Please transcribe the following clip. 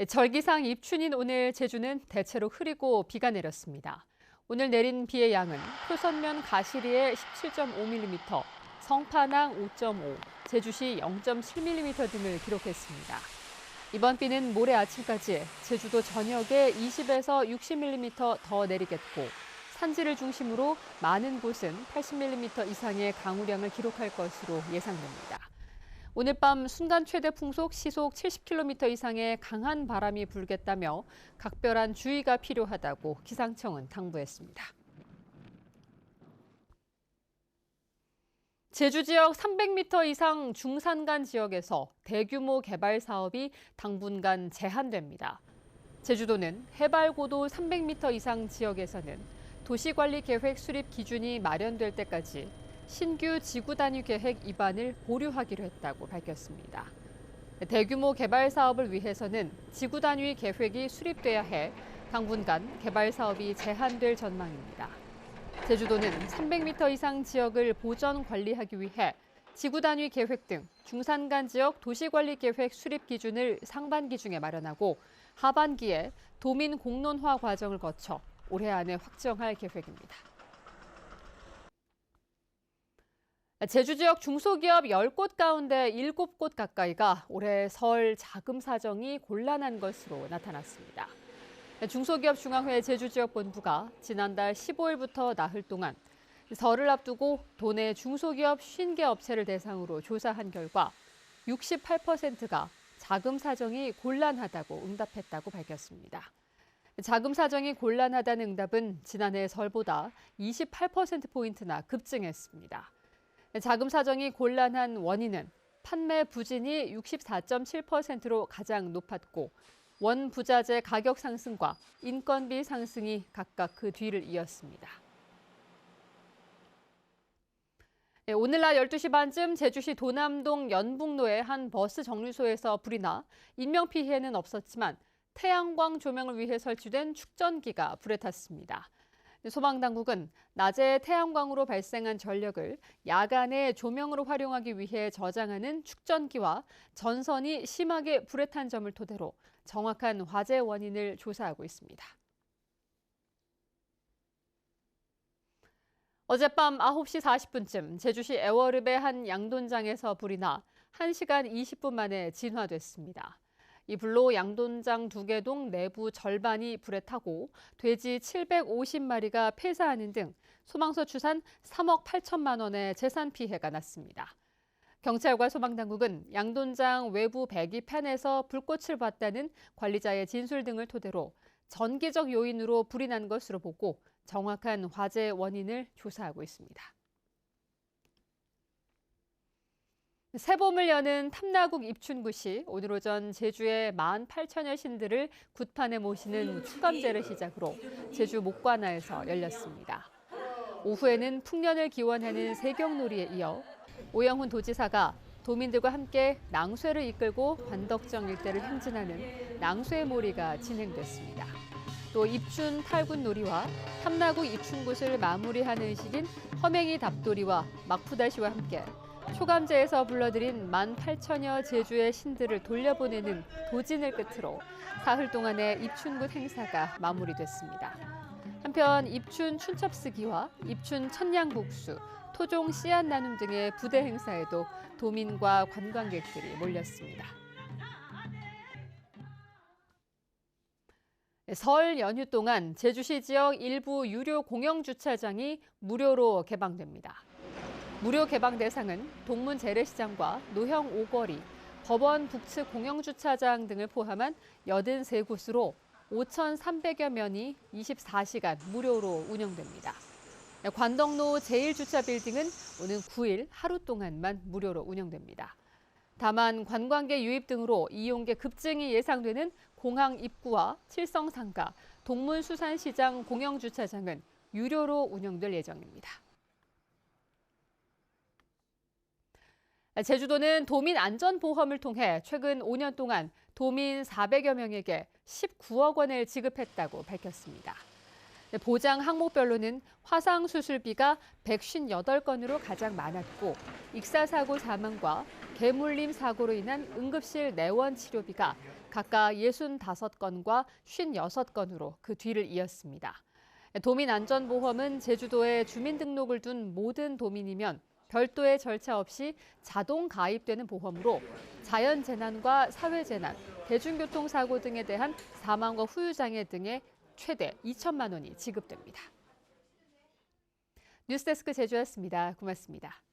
절기상 입춘인 오늘 제주는 대체로 흐리고 비가 내렸습니다. 오늘 내린 비의 양은 표선면 가시리에 17.5mm, 성파낭 5.5, 제주시 0.7mm 등을 기록했습니다. 이번 비는 모레 아침까지 제주도 전역에 20에서 60mm 더 내리겠고 산지를 중심으로 많은 곳은 80mm 이상의 강우량을 기록할 것으로 예상됩니다. 오늘 밤 순간 최대 풍속 시속 70km 이상의 강한 바람이 불겠다며 각별한 주의가 필요하다고 기상청은 당부했습니다. 제주 지역 300m 이상 중산간 지역에서 대규모 개발 사업이 당분간 제한됩니다. 제주도는 해발 고도 300m 이상 지역에서는 도시관리계획 수립 기준이 마련될 때까지 신규 지구 단위 계획 입안을 보류하기로 했다고 밝혔습니다. 대규모 개발 사업을 위해서는 지구 단위 계획이 수립돼야 해 당분간 개발 사업이 제한될 전망입니다. 제주도는 300m 이상 지역을 보전 관리하기 위해 지구 단위 계획 등 중산간 지역 도시관리 계획 수립 기준을 상반기 중에 마련하고 하반기에 도민 공론화 과정을 거쳐 올해 안에 확정할 계획입니다. 제주 지역 중소기업 10곳 가운데 7곳 가까이가 올해 설 자금 사정이 곤란한 것으로 나타났습니다. 중소기업 중앙회 제주지역본부가 지난달 15일부터 나흘 동안 설을 앞두고 도내 중소기업 50개 업체를 대상으로 조사한 결과 68%가 자금 사정이 곤란하다고 응답했다고 밝혔습니다. 자금 사정이 곤란하다는 응답은 지난해 설보다 28%포인트나 급증했습니다. 자금 사정이 곤란한 원인은 판매 부진이 64.7%로 가장 높았고 원부자재 가격 상승과 인건비 상승이 각각 그 뒤를 이었습니다. 오늘 낮 12시 반쯤 제주시 도남동 연북로의 한 버스 정류소에서 불이 나 인명피해는 없었지만 태양광 조명을 위해 설치된 축전기가 불에 탔습니다. 소방당국은 낮에 태양광으로 발생한 전력을 야간에 조명으로 활용하기 위해 저장하는 축전기와 전선이 심하게 불에 탄 점을 토대로 정확한 화재 원인을 조사하고 있습니다. 어젯밤 9시 40분쯤 제주시 애월읍의 한 양돈장에서 불이 나 1시간 20분 만에 진화됐습니다. 이 불로 양돈장 2개 동 내부 절반이 불에 타고 돼지 750마리가 폐사하는 등 소방서 추산 3억 8천만 원의 재산 피해가 났습니다. 경찰과 소방당국은 양돈장 외부 배기판에서 불꽃을 봤다는 관리자의 진술 등을 토대로 전기적 요인으로 불이 난 것으로 보고 정확한 화재 원인을 조사하고 있습니다. 새봄을 여는 탐나국 입춘굿이 오늘 오전 제주의 18,000여 신들을 굿판에 모시는 추감제를 시작으로 제주 목관화에서 열렸습니다. 오후에는 풍년을 기원하는 세경놀이에 이어 오영훈 도지사가 도민들과 함께 낭쇠를 이끌고 관덕정 일대를 행진하는 낭쇠몰이가 진행됐습니다. 또 입춘 팔군놀이와 탐나국 입춘굿을 마무리하는 시긴 허맹이 답돌이와 막푸다시와 함께 초감제에서 불러들인 18,000여 제주의 신들을 돌려보내는 도진을 끝으로 사흘 동안의 입춘굿 행사가 마무리됐습니다. 한편 입춘 춘첩쓰기와 입춘 천냥국수, 토종 씨앗 나눔 등의 부대 행사에도 도민과 관광객들이 몰렸습니다. 설 연휴 동안 제주시 지역 일부 유료 공영 주차장이 무료로 개방됩니다. 무료 개방 대상은 동문 재래시장과 노형 오거리, 법원 북측 공영주차장 등을 포함한 83곳으로 5,300여 면이 24시간 무료로 운영됩니다. 관덕로 제1주차빌딩은 오는 9일 하루 동안만 무료로 운영됩니다. 다만 관광객 유입 등으로 이용객 급증이 예상되는 공항 입구와 칠성상가, 동문수산시장 공영주차장은 유료로 운영될 예정입니다. 제주도는 도민 안전보험을 통해 최근 5년 동안 도민 400여 명에게 19억 원을 지급했다고 밝혔습니다. 보장 항목별로는 화상수술비가 158건으로 가장 많았고 익사사고 사망과 개물림 사고로 인한 응급실 내원 치료비가 각각 65건과 56건으로 그 뒤를 이었습니다. 도민안전보험은 제주도에 주민등록을 둔 모든 도민이면 별도의 절차 없이 자동 가입되는 보험으로 자연재난과 사회재난, 대중교통사고 등에 대한 사망과 후유장애 등에 최대 2천만 원이 지급됩니다. 뉴스데스크 제주였습니다. 고맙습니다.